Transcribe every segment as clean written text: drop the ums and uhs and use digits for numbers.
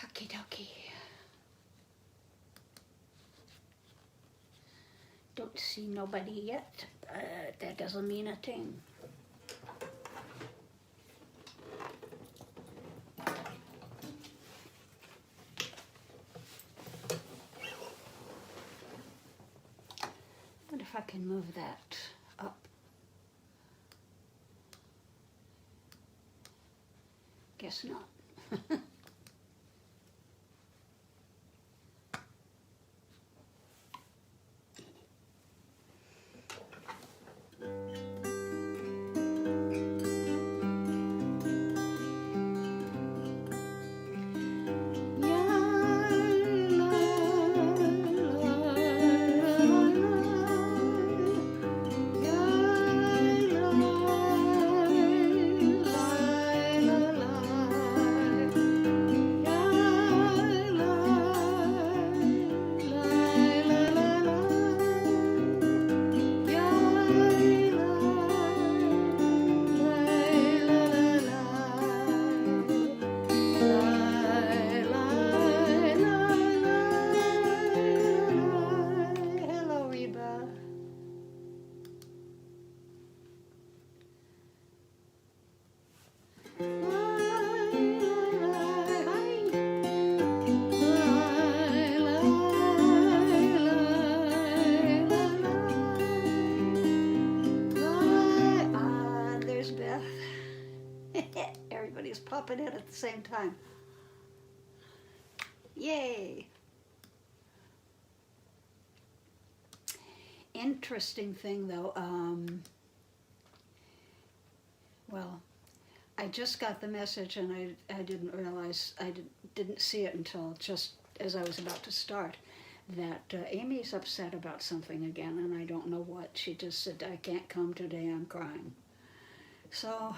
Okie dokie. Don't see nobody yet. That doesn't mean a thing. What if I can move that up? Guess not. Everybody's popping in at the same time. Yay! Interesting thing though, well, I just got the message and I didn't realize, didn't see it until just as I was about to start, that Amy's upset about something again, and I don't know what. She just said, I can't come today, I'm crying. So,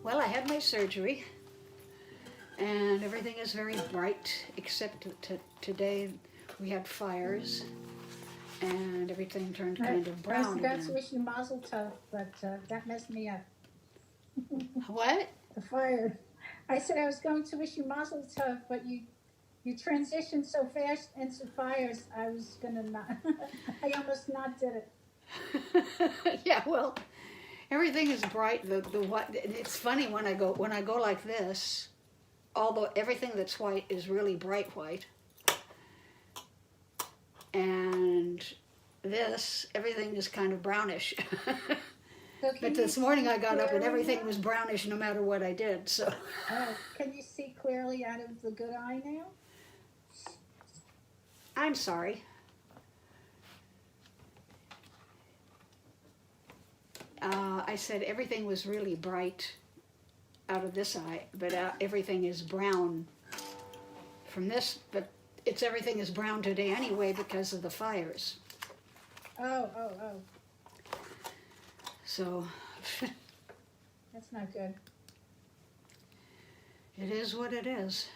well, I had my surgery, and everything is very bright, except today we had fires, and everything turned kind of brown I was about again. to wish you mazel tov, but that messed me up. What? The fire. I said I was going to wish you mazel tov, but you transitioned so fast into fires. I was gonna not. I almost not did it. Yeah, well, everything is bright. The what? It's funny when I go like this. Although everything that's white is really bright white, and this everything is kind of brownish. So But this morning I got up and everything was brownish no matter what I did. So. Can you see clearly out of the good eye now? I'm sorry. I said everything was really bright out of this eye, but everything is brown from this, but everything is brown today anyway because of the fires. Oh. So That's not good. it is what it is.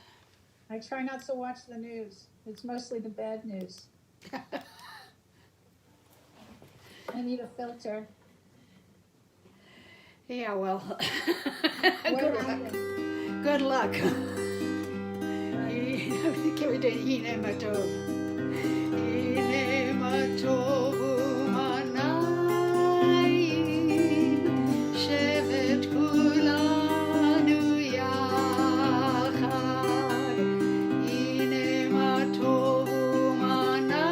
I try not to watch the news. It's mostly the bad news. I need a filter. Yeah, well, What good luck. happened? Good luck. Hine matov. Hine matov u'manayim, shevet kulanu yachad. Hine matov u'manayim,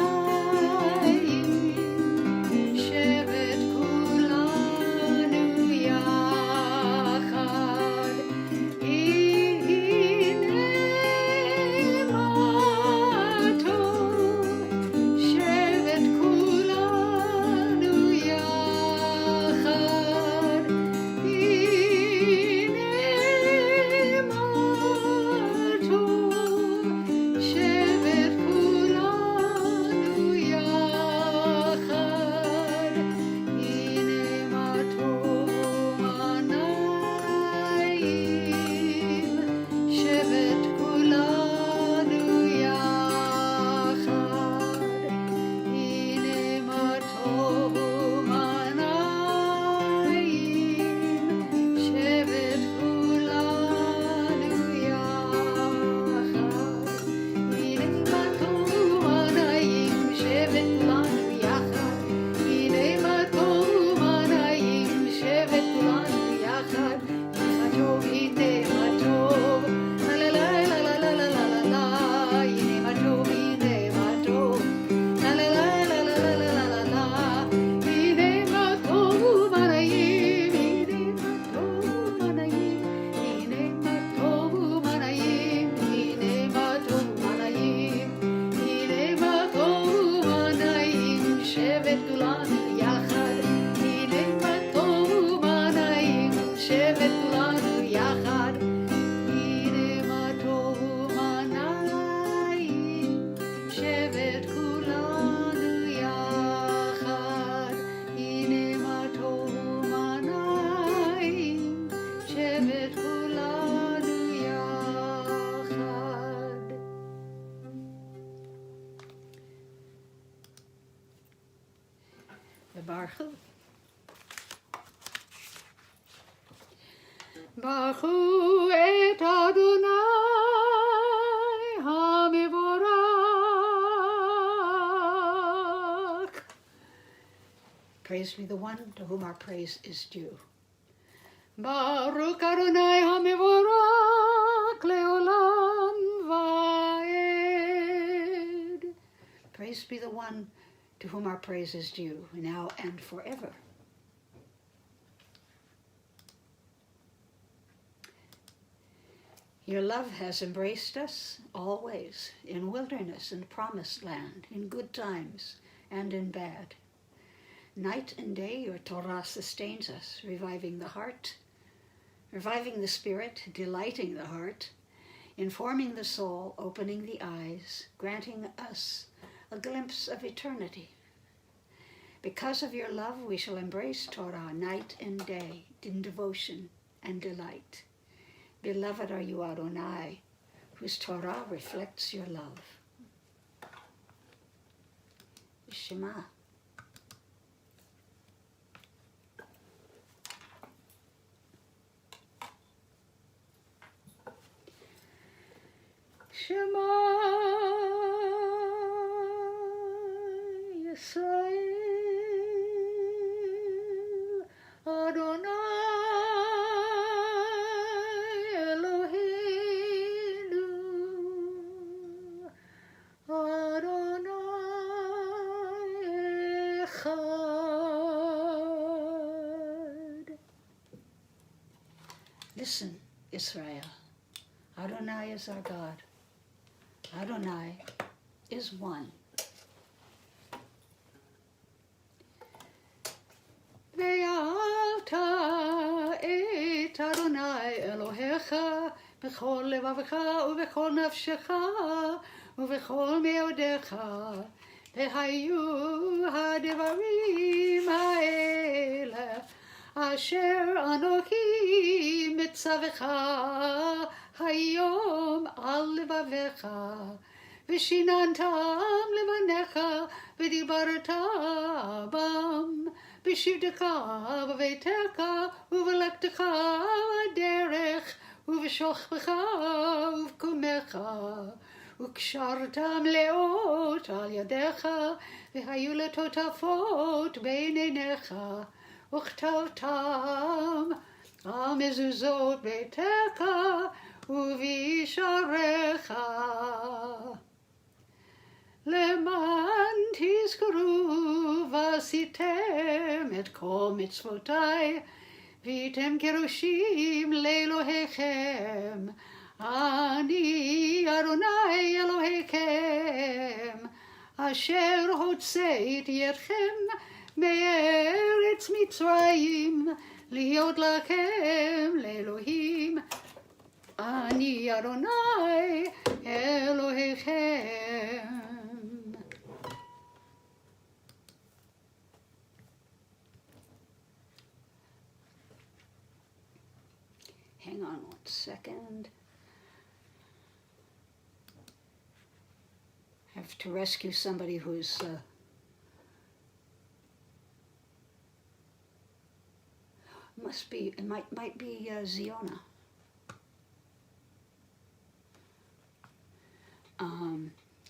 shevet kulanu yachad. Hine matov, shevet kulanu yachad. Hine matov, shevet kulanu yachad. Hine matov u'manayim, shevet kulanu yachad. Hine matov u'manayim, shevet kulanu yachad. Hine matov u'manayim, shevet kulanu yachad. Hine matov u'manayim, shevet kulanu yachad. Hine matov, hine matov, la la la la la la la la la. Hine matov, hine matov, la la la la la la la la la. Hine matov u'manayim, hine matov u'manayim, hine matov u'manayim, hine matov u'manayim, hine matov u'manayim, shevet kulanu yachad. Hine matov u'manayim, shevet kulanu yachad. Hine matov u'manayim, shevet kulanu yachad. Hine matov u'manayim, shevet kulanu yachad. Baruch Hu. Baruch Hu et Adonai HaMevorach. Praise be the one to whom our praise is due. Baruch Adonai HaMevorach leolam vaed. Praise be the one to whom our praise is due, now and forever. Your love has embraced us always, in wilderness and promised land, in good times and in bad. Night and day your Torah sustains us, reviving the heart, reviving the spirit, delighting the heart, informing the soul, opening the eyes, granting us a glimpse of eternity. Because of your love, we shall embrace Torah night and day in devotion and delight. Beloved are you, Adonai, whose Torah reflects your love. Shema. Shema Yisrael, Adonai Eloheinu, Adonai Echad. Listen, Israel, Adonai is our God. Adonai is one. ואהבת את אדוני אלוהיך בכל לבבך ובכל נפשך ובכל מאודיך, והיו הדברים האלה אשר אנוכי מצווך היום על לבביך, ושיננתם לבניך ודיברת בם בשבתך בביתך ובלכתך בדרך ובשוכבך ובקומך, וקשרתם לאות על ידיך, והיו לטוטפות בין עיניך, וכתבתם על מזוזות ביתך ובישעריך. למען תזכרו ועשיתם את כל מצוותיי, והייתם קדושים לאלוהיכם. אני אדוני אלוהיכם, אשר הוצאתי אתכם מארץ מצרים, להיות לכם לאלוהים. אני אדוני אלוהיכם. Hang on 1 second. I have to rescue somebody who's might be Ziona.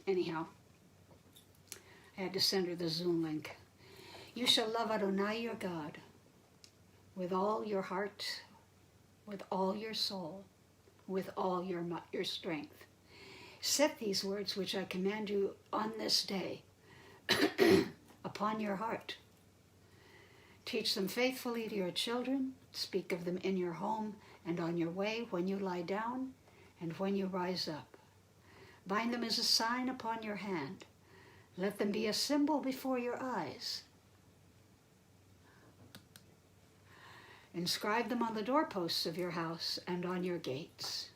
Anyhow, I had to send her the Zoom link. You shall love Adonai your God with all your heart, with all your soul, with all your strength. Set these words which I command you on this day upon your heart. Teach them faithfully to your children. Speak of them in your home and on your way, when you lie down and when you rise up. Bind them as a sign upon your hand. Let them be a symbol before your eyes. Inscribe them on the doorposts of your house and on your gates.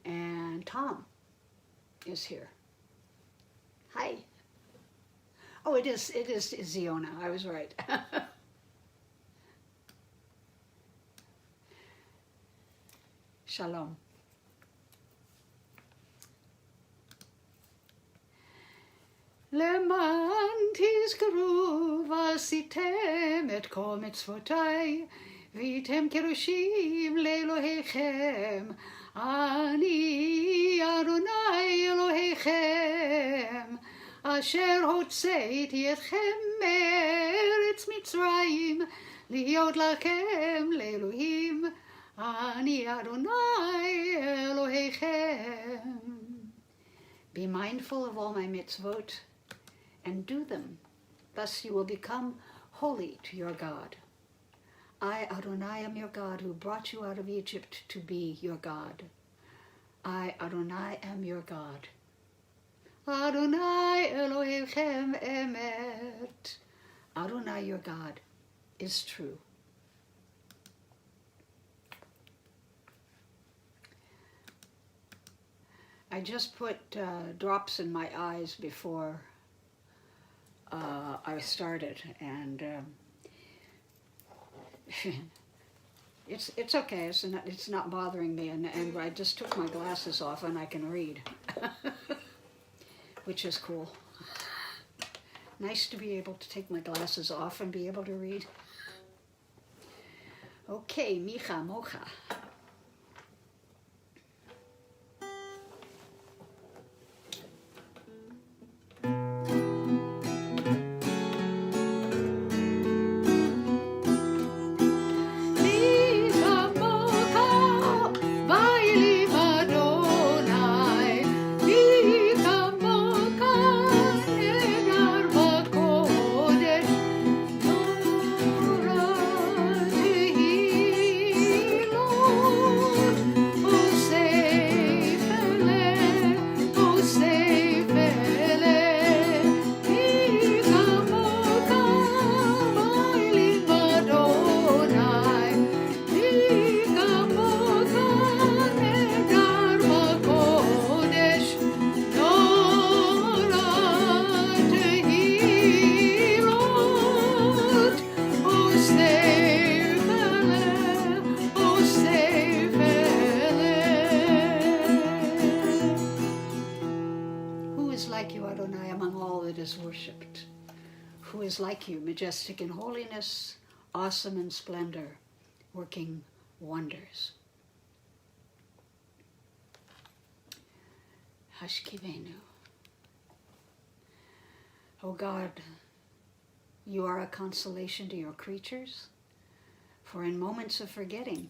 And Tom is here. Hi. Oh, it is Ziona. I was right. Shalom. למען תזכרו ועשיתם את כל מצוותיי, והייתם קדושים לאלוהיכם. אני אדוני אלוהיכם, אשר הוצאתי אתכם מארץ מצרים, להיות לכם לאלוהים. אני אדוני אלוהיכם. Be mindful of all my mitzvot and do them. Thus you will become holy to your God. I, Adonai, am your God who brought you out of Egypt to be your God. I, Adonai, am your God. Adonai Elohechem emet. Adonai, your God, is true. I just put drops in my eyes before I started, and it's okay. It's not bothering me, and I just took my glasses off and I can read, which is cool. Nice to be able to take my glasses off and be able to read. Okay, Micha Mocha. is like you, majestic in holiness, awesome in splendor, working wonders. Hashkivenu. O God, you are a consolation to your creatures, for in moments of forgetting,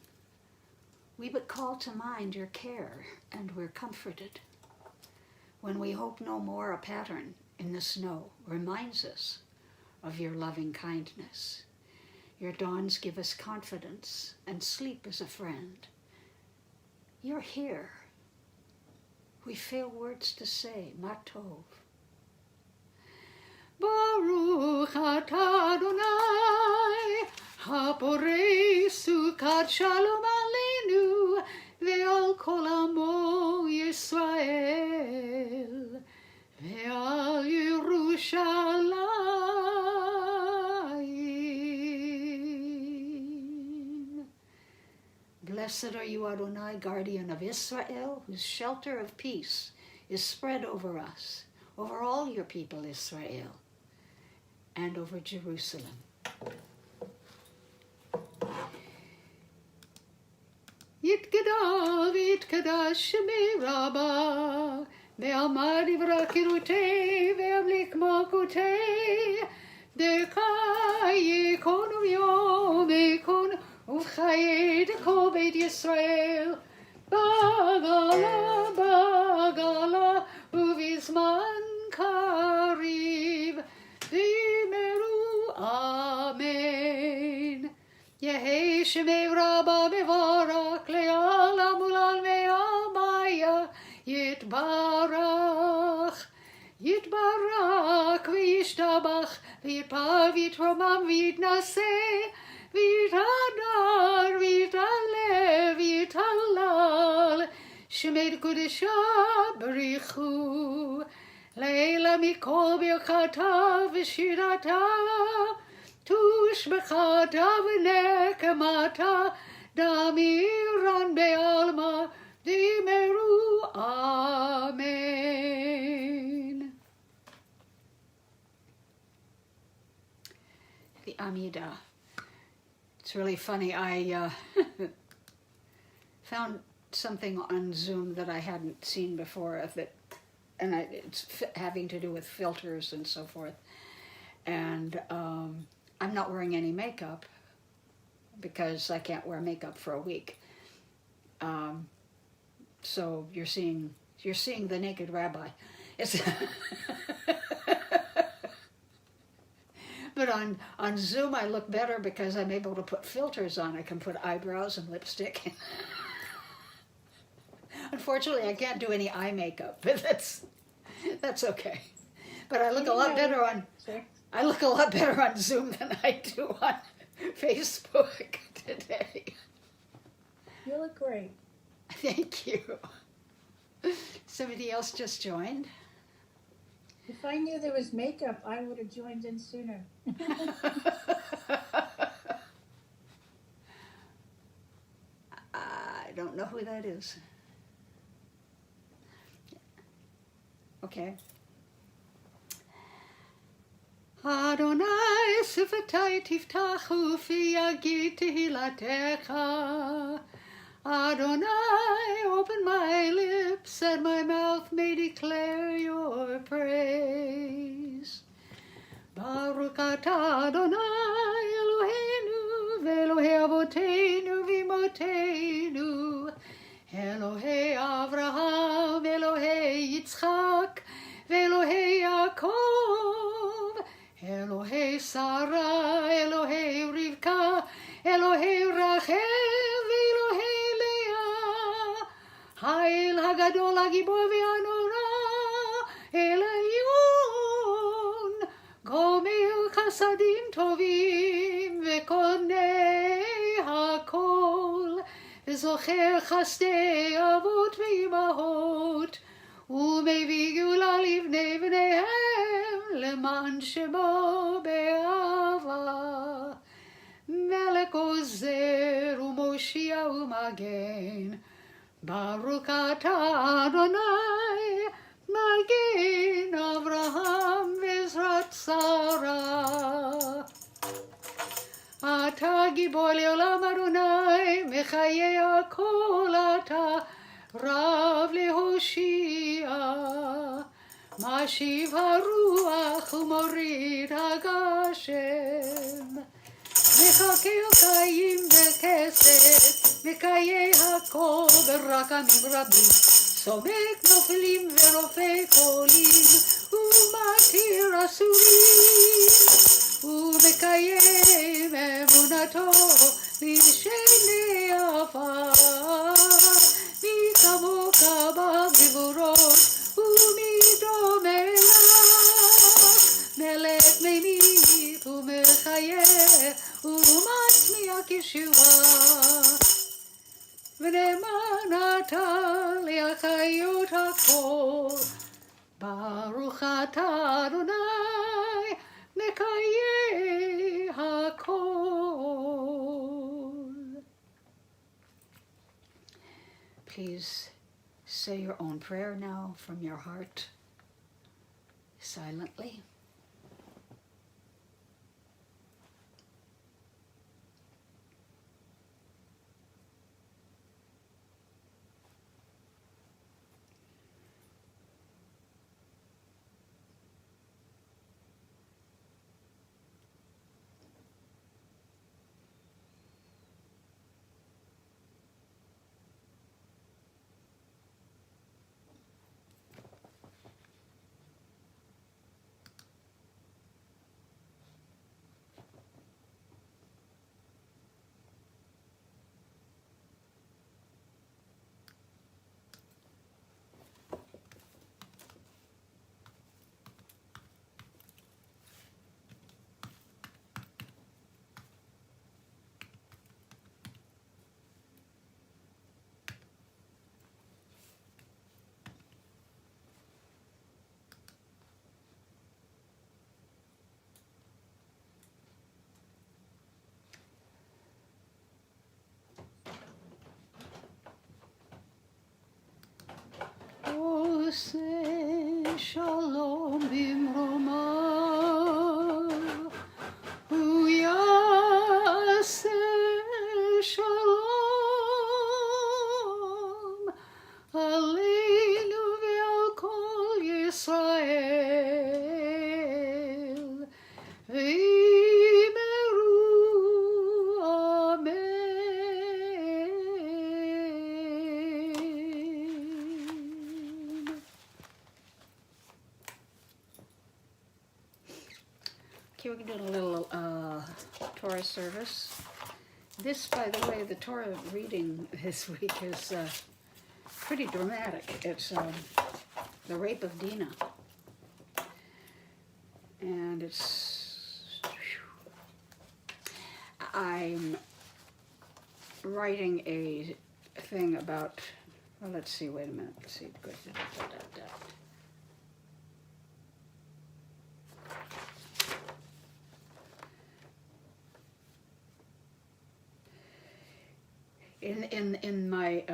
we but call to mind your care, and we're comforted. When we hope no more, a pattern in the snow reminds us of your loving kindness. Your dawns give us confidence, and sleep is a friend. You're here. We fail words to say, Matov. Baruch atah Adonai, haborei sukat shalom aleinu, ve'al kol amo Yisrael, ve'al Yerushalayim. Blessed are you, Adonai, guardian of Israel, whose shelter of peace is spread over us, over all your people, Israel, and over Jerusalem. Yitkadav, yitkadash shemei rabbah, ve'amad ivrakirutei, ve'amlik malkutei, dekai yekon uv'yom yekon uv'chayei dekol beit Yisrael, bagala, bagala, uv'izman kariv, v'meru amen. Yehi shemei rabbah mevarak le'al amulal me'amaya yitbarach v'yishtabach v'yitpar v'yitromam v'yitnaseh v'yitadar v'yitalev v'yitalal shemei kudesha b'richu leila mikol birchata v'shirata tushbechata v'nekemata damiran be'alma dimeru amen. The Amida. It's really funny. I found something on Zoom that I hadn't seen before, it's having to do with filters and so forth. And I'm not wearing any makeup because I can't wear makeup for a week. So you're seeing the naked rabbi. It's But on Zoom I look better because I'm able to put filters on. I can put eyebrows and lipstick. Unfortunately, I can't do any eye makeup, but that's okay. But I look a lot better on Zoom than I do on Facebook today. You look great. Thank you. Somebody else just joined. If I knew there was makeup, I would have joined in sooner. I don't know who that is. Okay. Adonai sifatai tiftachu fi yagid tehilatecha. Adonai, open my lips, and my mouth may declare your praise. Baruch atah Adonai Eloheinu, ve'Elohei avoteinu v'imotenu, Elohei Avraham, Elohei Yitzchak, ve'Elohei Yaakov, Elohei Sarah, Elohei Rivka, Elohei Rachel, ve'Elohei Ha'el hagadol hagibor ve'anora el elyon gomer chasadim tovim ve'konei hakol ve'zocher chasdei avot ve'imahot u'mevii geula livnei bneihem leman shemo be'ava melech ozer u'moshia u'magen Baruch atah Adonai, Magen Avraham V'ezrat Sarah. אתה גיבור לעולם אדוני, מחיי הכל אתה רב להושיע. משיב הרוח ומוריד הגשם. מחכה חיים וכסף, מחיי הכל ברחמים רבים. סומק נופלים ורופא חולים, ומתיר אסורים. ומקיים אמונתו לשני עפר. מי כמוך בגבורות ומי דומה לך, מלך ממית ומחיה ומצמיח ישועה. ונאמן אתה להחיות הכל, ברוך אתה אדוני מקיים הכל. Please say your own prayer now from your heart, silently. עושה שלום במרומיו, הוא יעשה שלום עלינו ועל כל ישראל, ואמרו אמן. Okay, we can do a little Torah service. This, by the way, the Torah reading this week is pretty dramatic. It's the rape of Dinah. And I'm writing a thing about, well, let's see, wait a minute, let's see. In my,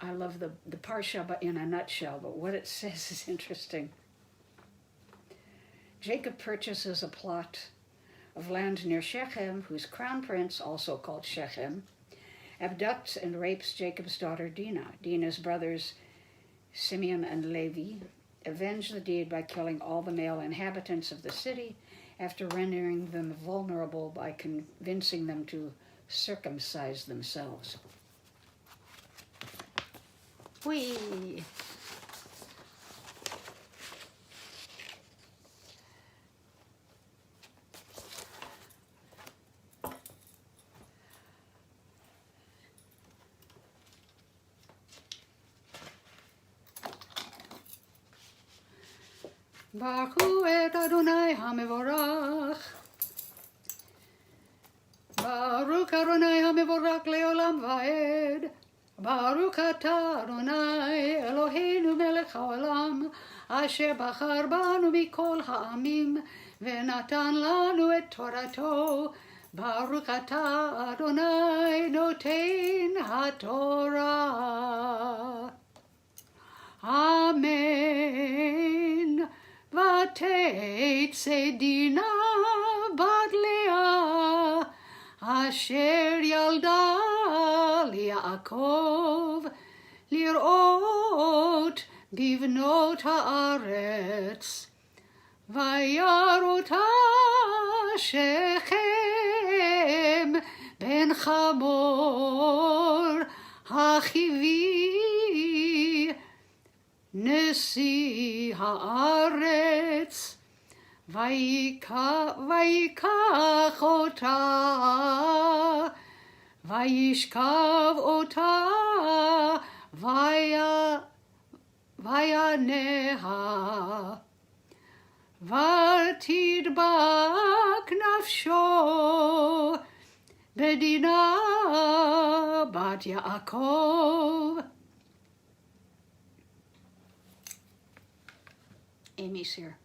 I love the Parsha but in a nutshell, but what it says is interesting. Jacob purchases a plot of land near Shechem, whose crown prince, also called Shechem, abducts and rapes Jacob's daughter Dinah. Dinah's brothers Simeon and Levi avenge the deed by killing all the male inhabitants of the city after rendering them vulnerable by convincing them to circumcise themselves. Whee! ברכו את אדוני המבורך. ברוך אדוני המבורך לעולם ועד. ברוך אתה אדוני אלוהינו מלך העולם, אשר בחר בנו מכל העמים ונתן לנו את תורתו. ברוך אתה אדוני נותן התורה. אמן. ותצא דינה בת לאה אשר ילדה ליעקב לראות בבנות הארץ, וירא אותה שכם בן חמור החיבי נשיא הארץ, ויקח אותה וישכב אותה וינאה, ותדבק נפשו בדינה בת יעקב. Amy's here.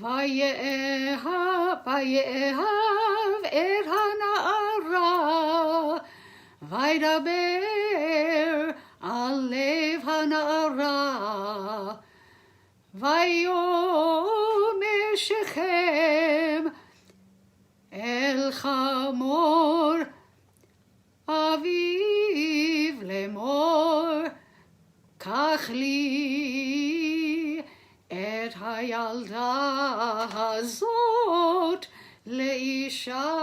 ויאהב את הנערה, וידבר על לב הנערה, ויאמר שכם אל חמור אביו לאמור, קח לי את הילדה הזאת לאישה.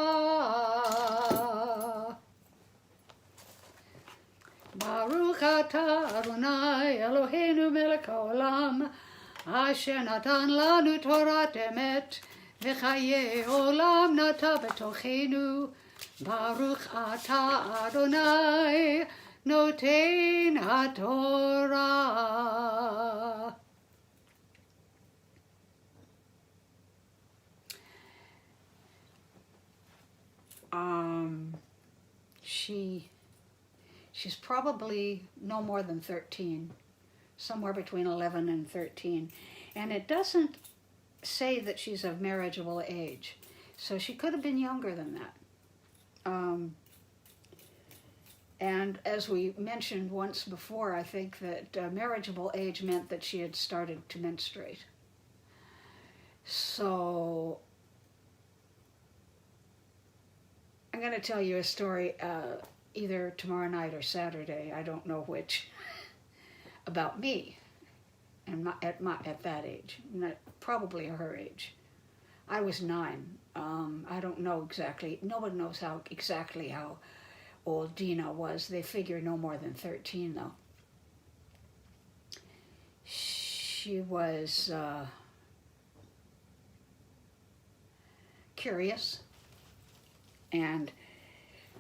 ברוך אתה אדוני אלוהינו מלך העולם, אשר נתן לנו תורת אמת וחיי עולם נטע בתוכנו. ברוך אתה אדוני נותן התורה. She's probably no more than 13, somewhere between 11 and 13. And it doesn't say that she's of marriageable age. So she could have been younger than that. And as we mentioned once before, I think that marriageable age meant that she had started to menstruate. So I'm going to tell you a story either tomorrow night or Saturday, I don't know which, about me and at that age, probably her age. I was 9. I don't know exactly. Nobody knows exactly how old Dina was. They figure no more than 13, though. She was curious, and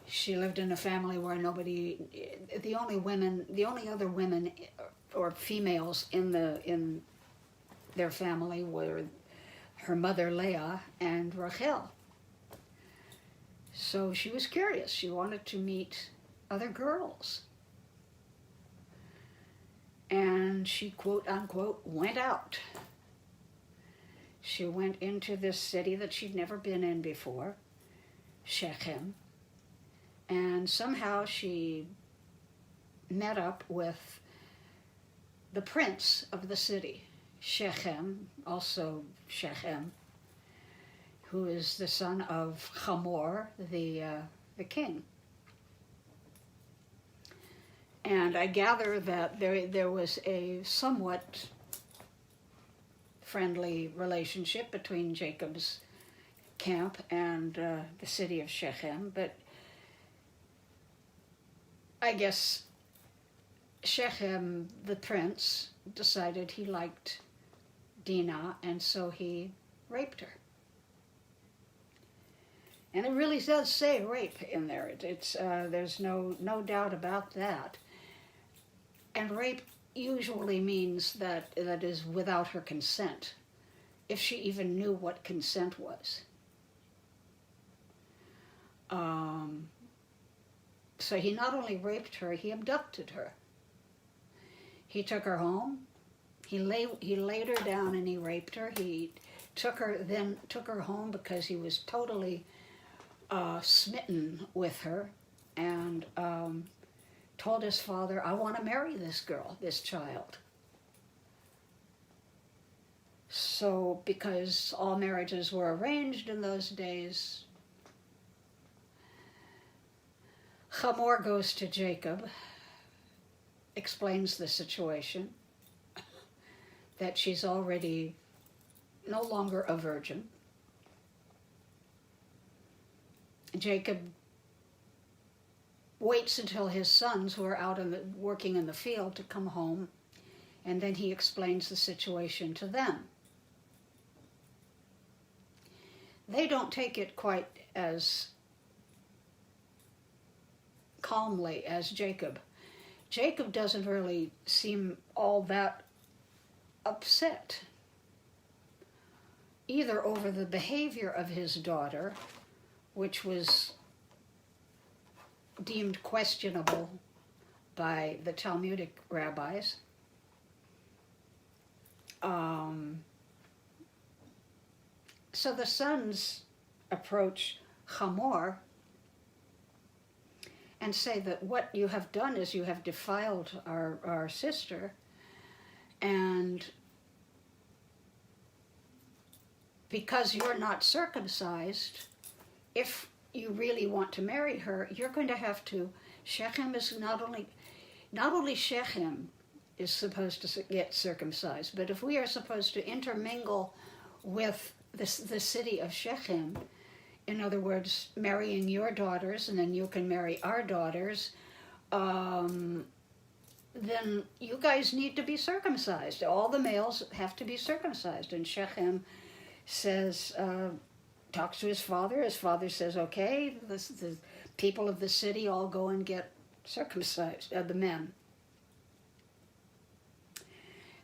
she lived in a family where the only other women or females in their family were her mother Leah and Rachel. So she was curious. She wanted to meet other girls. And she, quote unquote, went out. She went into this city that she'd never been in before, Shechem. And somehow she met up with the prince of the city, Shechem, also Shechem, who is the son of Hamor, the king. And I gather that there was a somewhat friendly relationship between Jacob's camp and the city of Shechem, but I guess Shechem, the prince, decided he liked Dinah, and so he raped her. And it really does say rape in there. There's no doubt about that. And rape usually means that is without her consent, if she even knew what consent was. So he not only raped her, he abducted her. He took her home. He laid her down and he raped her. He took her home because he was totally smitten with her, and told his father, I want to marry this girl, this child. So, because all marriages were arranged in those days, Hamor goes to Jacob, explains the situation, that she's already no longer a virgin. Jacob waits until his sons, who are out working in the field, to come home, and then he explains the situation to them. They don't take it quite as calmly as Jacob. Jacob doesn't really seem all that upset, either over the behavior of his daughter, which was deemed questionable by the Talmudic rabbis, so the sons approach Hamor and say that what you have done is you have defiled our sister, and because you're not circumcised, if you really want to marry her, you're going to have to, Shechem is not only Shechem is supposed to get circumcised, but if we are supposed to intermingle with the city of Shechem, in other words, marrying your daughters, and then you can marry our daughters, then you guys need to be circumcised. All the males have to be circumcised. And Shechem says, talks to his father. His father says, okay, the people of the city all go and get circumcised, the men.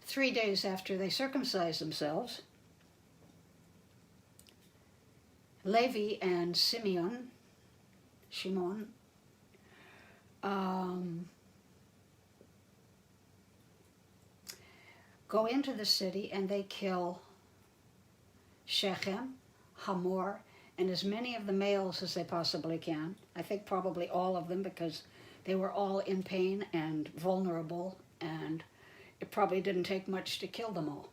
3 days after they circumcise themselves, Levi and Shimon, go into the city and they kill Shechem, Hamor, and as many of the males as they possibly can. I think probably all of them, because they were all in pain and vulnerable, and it probably didn't take much to kill them all.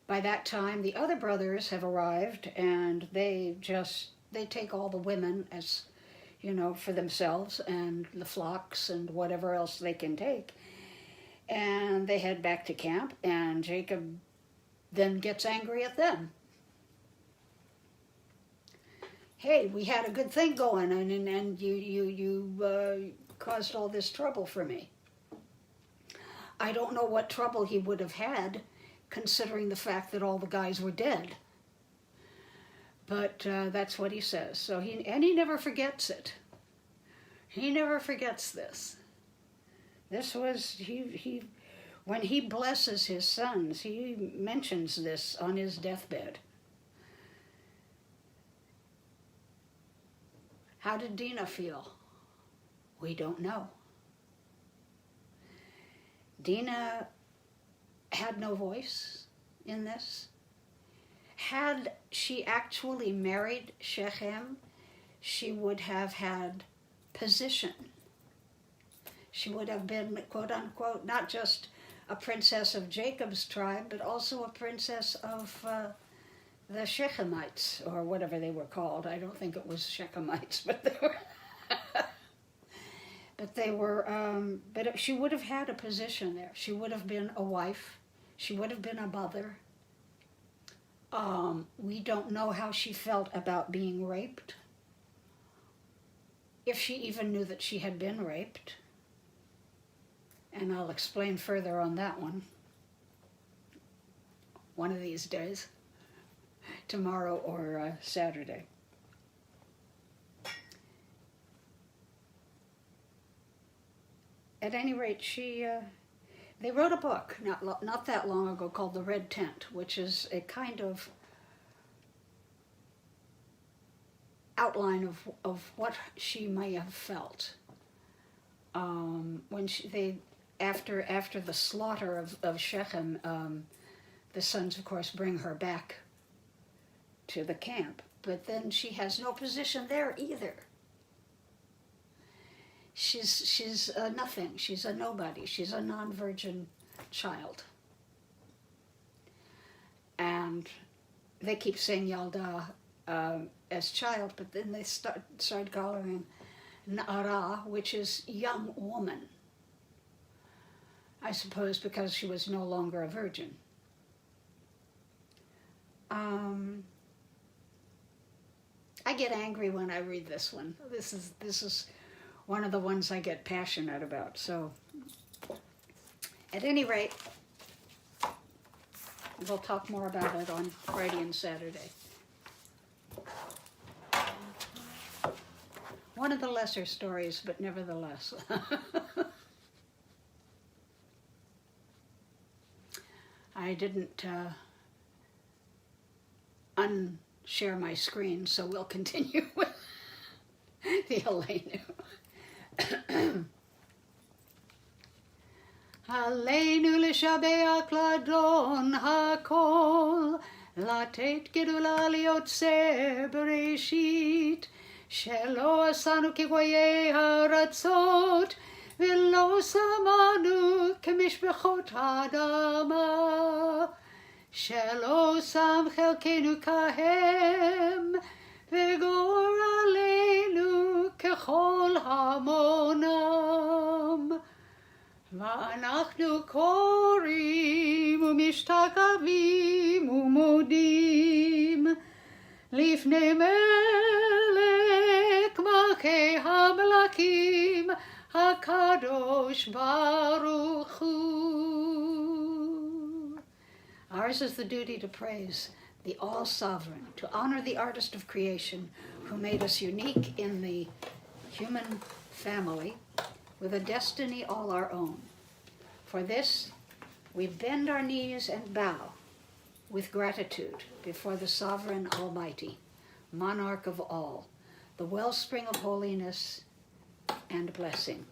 By that time, the other brothers have arrived, and they take all the women as, for themselves, and the flocks and whatever else they can take. And they head back to camp, and Jacob then gets angry at them. Hey, we had a good thing going, and you caused all this trouble for me. I don't know what trouble he would have had, considering the fact that all the guys were dead. But that's what he says. So he never forgets it. He never forgets this. This was, when he blesses his sons, he mentions this on his deathbed. How did Dinah feel? We don't know. Dinah had no voice in this. Had she actually married Shechem, she would have had position. She would have been, quote unquote, not just a princess of Jacob's tribe, but also a princess of the Shechemites, or whatever they were called. I don't think it was Shechemites, but they were. But she would have had a position there. She would have been a wife. She would have been a mother. We don't know how she felt about being raped, if she even knew that she had been raped. And I'll explain further on that one of these days, tomorrow or Saturday. At any rate, they wrote a book not that long ago called The Red Tent, which is a kind of outline of what she may have felt when after the slaughter of Shechem. The sons, of course, bring her back to the camp, but then she has no position there either. she's a nothing. She's a nobody. She's a non-virgin child. And they keep saying Yalda as child, but then they started calling her Na'ara, which is young woman. I suppose because she was no longer a virgin. I get angry when I read this one. This is one of the ones I get passionate about. So, at any rate, we'll talk more about it on Friday and Saturday. One of the lesser stories, but nevertheless. I didn't unshare my screen, so we'll continue with the Aleinu. Aleinu l'shabeach l'adon hakol, latet gedula liotzer bereshit, shelo asanu kigvoyei haratzot, ולא שמענו כמשפחות האדמה, שלא שם חלקנו כהם, וגור עלינו ככל המונם. ואנחנו קוראים ומשתחווים ומודים לפני מלך מלכי המלכים, HaKadosh Baruch Hu. Ours is the duty to praise the all-sovereign, to honor the artist of creation who made us unique in the human family with a destiny all our own. For this, we bend our knees and bow with gratitude before the sovereign Almighty, monarch of all, the wellspring of holiness and blessing.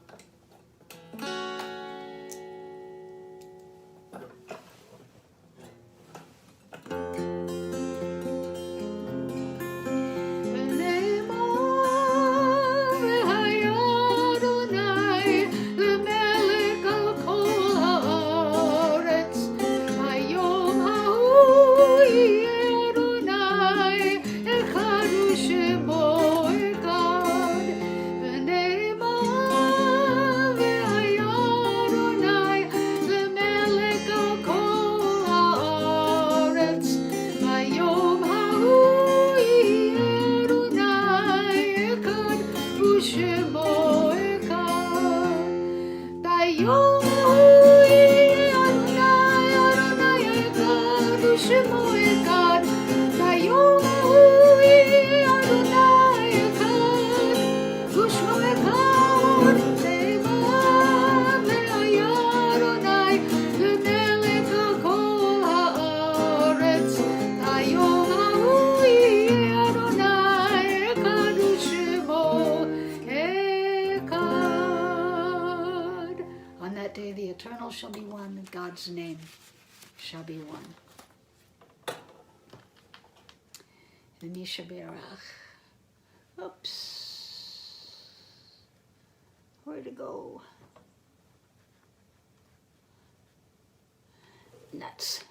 Shall be one, and God's name shall be one. V'misha berach. Oops. Where to go? Nuts.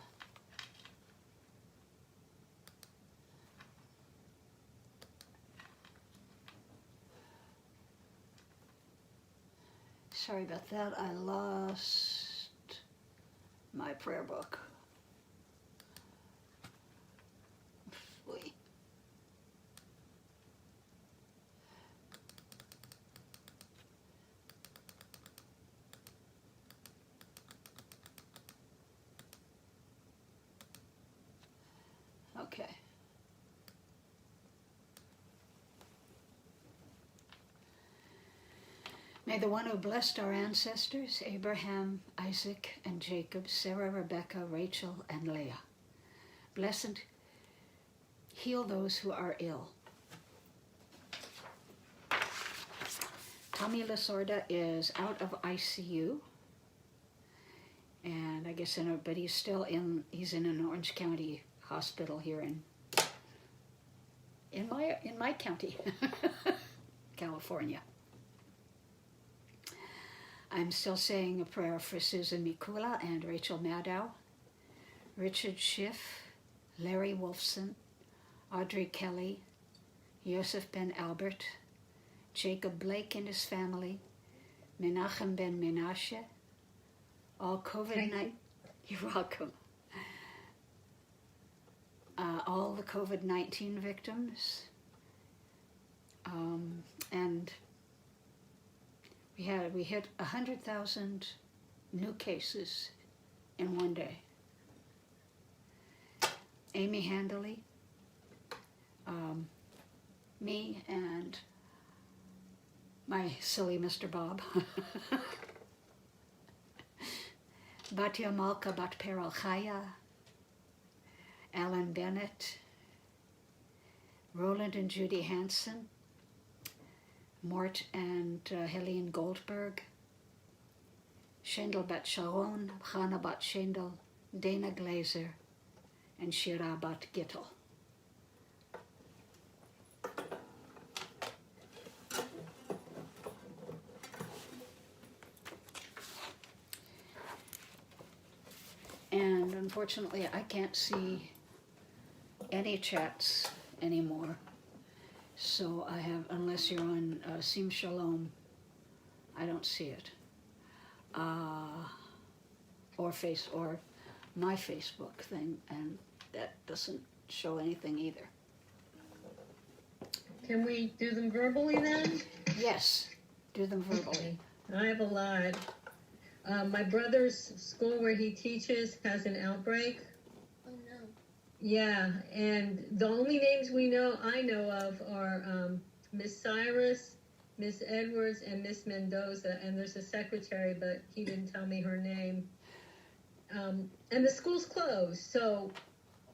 Sorry about that. I lost my prayer book. Okay. May the one who blessed our ancestors, Abraham, Isaac, and Jacob, Sarah, Rebecca, Rachel, and Leah, blessed, heal those who are ill. Tommy Lasorda is out of ICU, and I guess but he's still he's in an Orange County hospital here in my county, California. I'm still saying a prayer for Susan Mikula and Rachel Maddow, Richard Schiff, Larry Wolfson, Audrey Kelly, Yosef Ben Albert, Jacob Blake and his family, Menachem Ben Menashe, all COVID-19. You're welcome. All the COVID-19 victims, and we hit 100,000 new cases in one day. Amy Handley, me, and my silly Mr. Bob. Batya Malka Bat Peral Chaya, Alan Bennett, Roland and Judy Hansen, Mort and Helene Goldberg, Shendel Bat Sharon, Chana Bat Shendel, Dana Glazer, and Shira Bat Gittel. And unfortunately, I can't see any chats anymore. So I have, unless you're on Sim Shalom, I don't see it. Or my Facebook thing, and that doesn't show anything either. Can we do them verbally then? Yes, do them verbally. I have a lot. My brother's school where he teaches has an outbreak. Oh no. Yeah, and the only names I know of are Miss Cyrus, Miss Edwards, and Miss Mendoza, and there's a secretary, but he didn't tell me her name. And the school's closed, so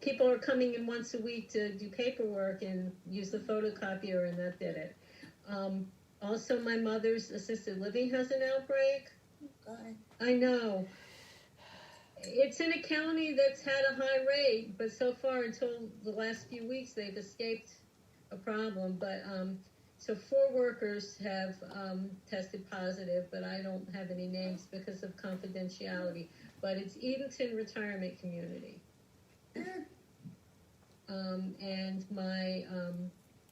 people are coming in once a week to do paperwork and use the photocopier, and that did it. Also, my mother's assisted living has an outbreak. God. I know. It's in a county that's had a high rate, but so far until the last few weeks, they've escaped a problem. But so 4 workers have tested positive, but I don't have any names because of confidentiality. But it's Edenton Retirement Community. And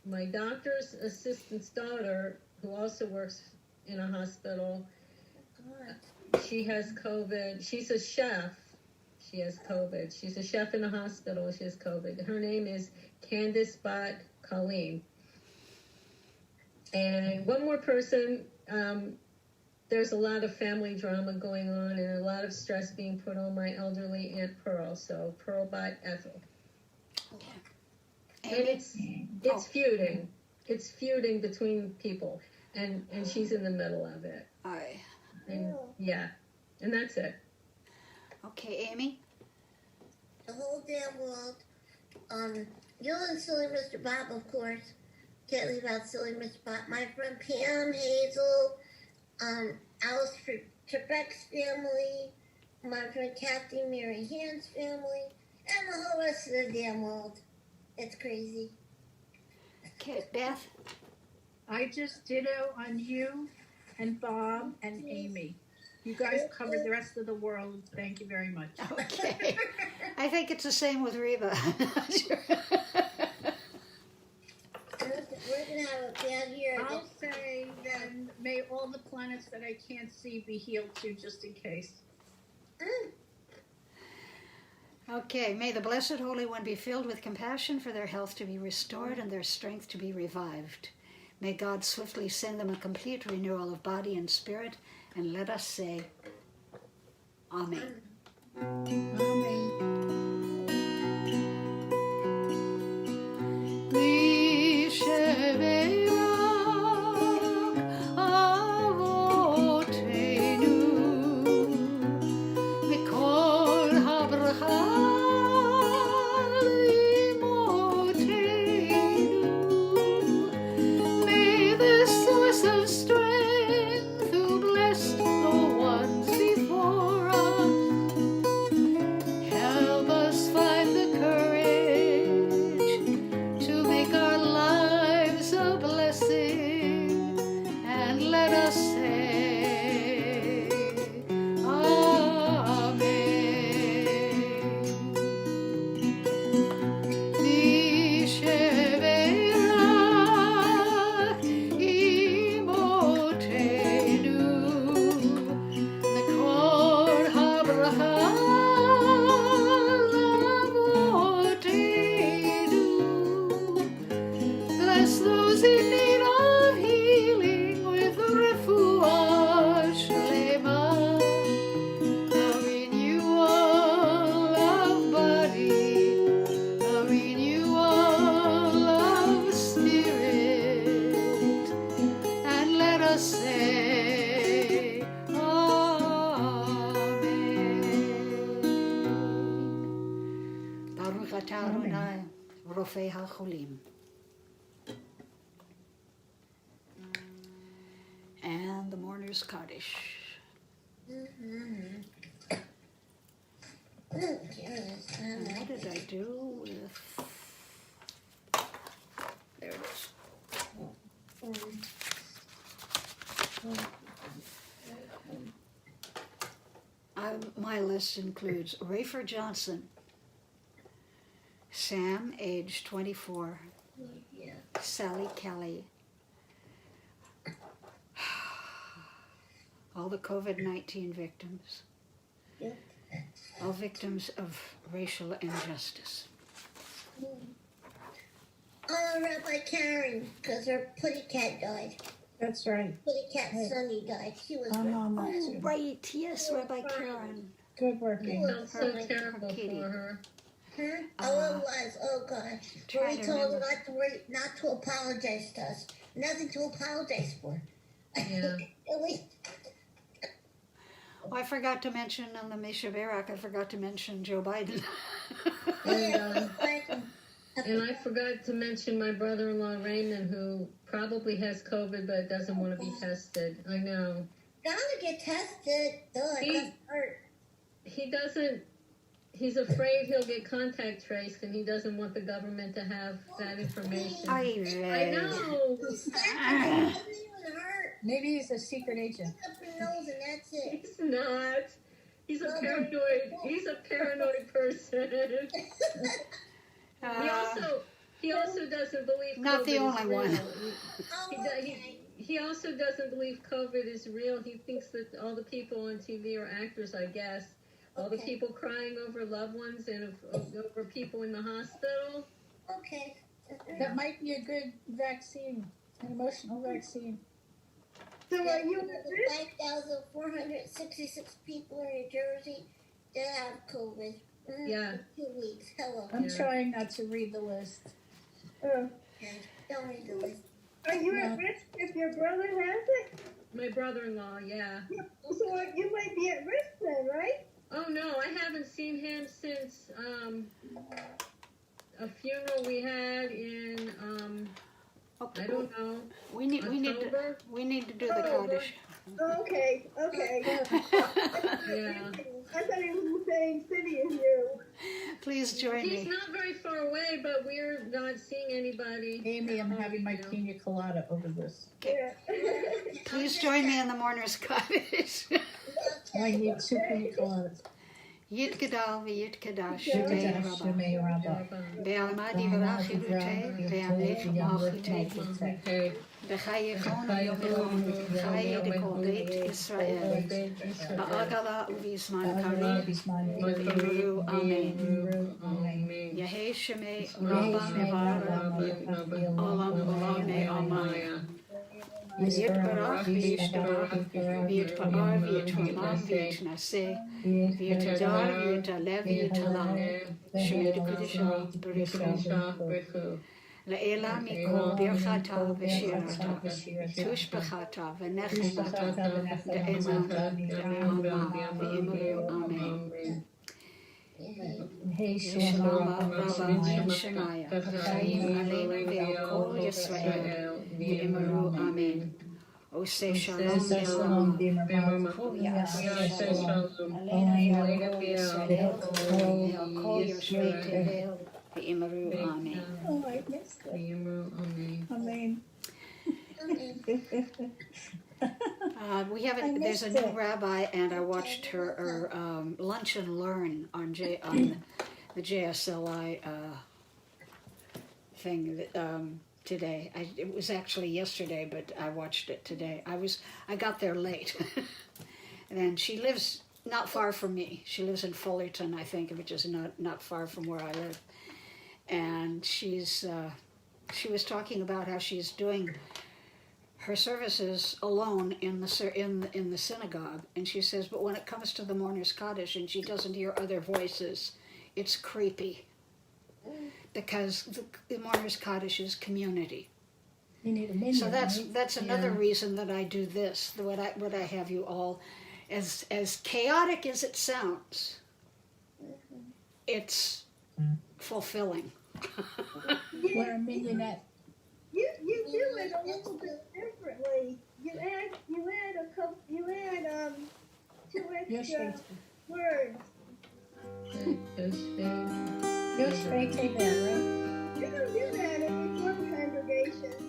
my doctor's assistant's daughter, who also works in a hospital, God. she has COVID. She's a chef. She has COVID. She's a chef in a hospital. She has COVID. Her name is Candice Bot Colleen. And one more person, there's a lot of family drama going on and a lot of stress being put on my elderly Aunt Pearl. So Pearl Bot Ethel. Okay. And it's feuding. It's feuding between people. And she's in the middle of it. And, yeah. And that's it. Okay, Amy? The whole damn world. You and Silly Mr. Bob, of course. Can't leave out Silly Mr. Bob. My friend Pam, Hazel, Alice Trebek's family, my friend Kathy, Mary Hand's family, and the whole rest of the damn world. It's crazy. Okay, Beth? I just ditto on you and Bob and Amy. You guys covered the rest of the world. Thank you very much. Okay. I think it's the same with Reba. We're going to have a bad year. I'll say then, may all the planets that I can't see be healed too, just in case. Okay, may the Blessed Holy One be filled with compassion for their health to be restored and their strength to be revived. May God swiftly send them a complete renewal of body and spirit, and let us say, Amen. Amen. Help say Amen. Baruch atah Adonai, Rofei HaCholim. And the Mourner's Kaddish. Mm-hmm. And what did I do with... There it is. My list includes Rafer Johnson, Sam, age 24, Yeah. Sally Kelly, all the COVID-19 victims, Yep. all victims of racial injustice. Rabbi Karen, because her putty cat died. That's right. Putty cat Sunny died. She was I'm on that Oh, too. right, yes, Rabbi Karen. Good working. Felt so terrible kitty. for her. Huh? Oh, it was. Oh, gosh. But we Try to told her remember. not to apologize to us. Nothing to apologize for. Yeah. Oh, I forgot to mention on the Misha Barak, I forgot to mention Joe Biden. And I forgot to mention my brother-in-law Raymond, who probably has COVID but doesn't want to be tested. I know. Gotta get tested. Duh, it doesn't hurt. He doesn't. He's afraid he'll get contact traced, and he doesn't want the government to have that information. I know. It doesn't even hurt. Maybe he's a secret agent. Up your nose and that's it. He's not. He's a paranoid. He's a paranoid person. He also doesn't believe Not COVID the only is real. one. He also doesn't believe COVID is real. He thinks that all the people on TV are actors, I guess. All the people crying over loved ones and over people in the hospital. Okay. That might be a good vaccine, an emotional vaccine. So are you 5,466 people in New Jersey that have COVID? Yeah. 2 weeks. Hello. I'm trying not to read the list. Okay. Don't read the list. Are you at risk if your brother has it? My brother-in-law, yeah. So you might be at risk then, right? Oh no, I haven't seen him since a funeral we had in I don't know. We need to do the Kaddish. Okay. Yeah. I thought he was in the same city as you. Please join He's me. not very far away, but we're not seeing anybody. Amy, I'm having my pina colada over this. Yeah. Please join me in the Mourner's Kaddish. I need 2 pina coladas. Yit Gadal v'yit Kadash Shemei Rabba. Shemei Rabbah. Be'alma divrach yirutei, be'amlech machutei. B'chayechon yomilon, chaye dekol beit Israel. Ba'agala u'vizman karim, v'imru amen. Yehei Shemei Rabba mevar, olam olam me'amaya. Yitbarach v'yishtabach, v'yitpa'ar v'yitpa'am v'yitnaseh, v'yitadar v'yitalev v'yitalam, shemei d'kudishah b'richu. Le'ela mikol birchata v'shirata, tushbachata v'nechemata, de'ema v'ama v'imru amen. Hey, Shalom Rabba Shemaya, Chaim Aleinu ve'al Yisrael, v'imru amen. O say shalom v'shalom, Kol ya'aseh shalom, Aleinu ve'al Yisrael, ve'al kol yoshvei tevel, v'imru amen. Oh, I missed it. Amen. We have there's a new rabbi, and I watched her lunch and learn on the JSLI thing today. It was actually yesterday, but I watched it today. I got there late, and she lives not far from me. She lives in Fullerton, I think, which is not far from where I live. And she was talking about how she's doing her services alone in the synagogue, and she says, but when it comes to the Mourner's Kaddish and she doesn't hear other voices, it's creepy, because the Mourner's Kaddish is community. You need a minion. So right? that's another Yeah. reason that I do this. What I have you all, as chaotic as it sounds, it's fulfilling. We're a minionette. You do it a little bit differently. You add two Your extra shade. words. Your Take that, right? You don't do that in Reform congregations.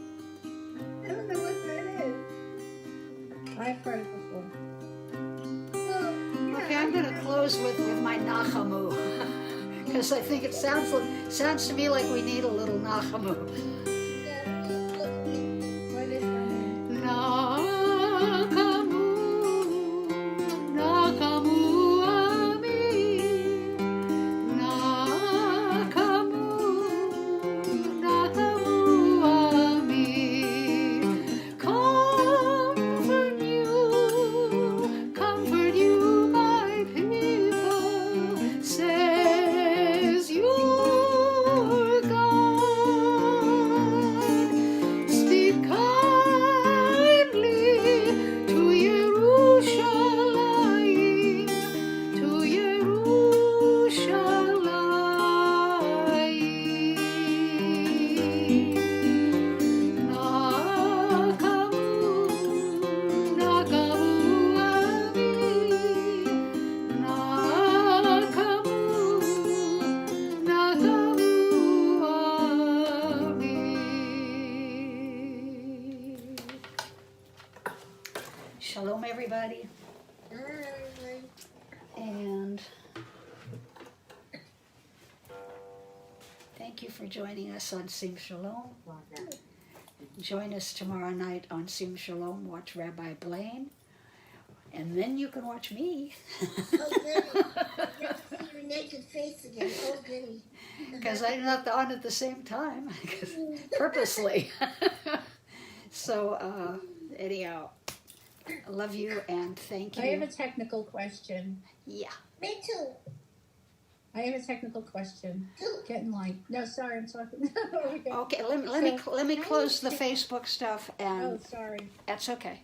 I don't know what that is. I've heard it before. Well, yeah, Okay, I'm going to close with my Nachamu, because I think it sounds to me like we need a little Nachamu. What is that? Nakamu, Nakamu Ami, Nakamu, Nakamu Ami. Comfort you, my people, says your God. Speak kindly to Yerushalayim, to Yerushalayim. Nakamu, Nakamu Ami, Nakamu, Nakamu Ami. Shalom, everybody, and thank you for joining us on Sim Shalom. Join us tomorrow night on Sim Shalom. Watch Rabbi Blaine, and then you can watch me. Oh, goody. Get to see your naked face again. Oh, goody. Because I'm not on at the same time, purposely. So, anyhow, I love you and thank I have you. a technical question. Yeah. Me too. I have a technical question. Too. Get in line. No, sorry, I'm talking. There we go. Okay, let me close the Facebook stuff, Oh, and sorry. that's okay.